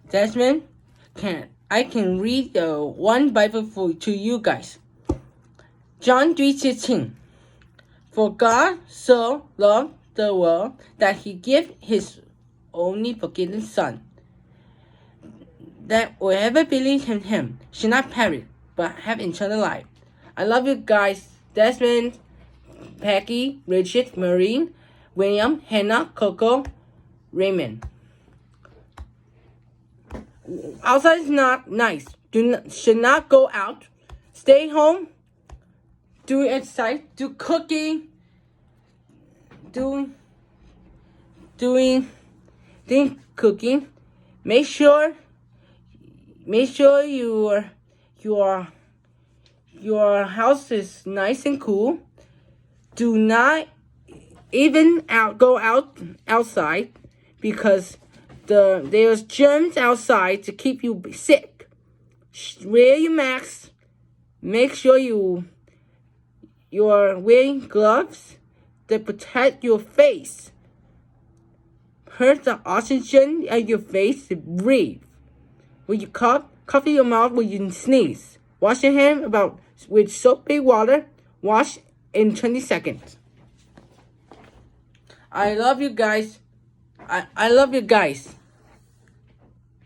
Desmond, I can read the one Bible to you guys. John 3:16. For God so loved the world that he gave his only begotten Son, that whoever believes in him should not perish, but have eternal life. I love you guys. Desmond, Peggy, Richard, Maureen, William, Hannah, Coco, Raymond. Outside is not nice. Should not go out. Stay home. Do exercise. Do cooking. Doing cooking. Make sure your house is nice and cool. Do not even go outside because there's germs outside to keep you sick. Wear your mask. Make sure you're wearing gloves that protect your face. Hurt the oxygen at your face to breathe. When you cover your mouth when you sneeze. Wash your hands with soapy water. Wash in 20 seconds. I love you guys. I love you guys.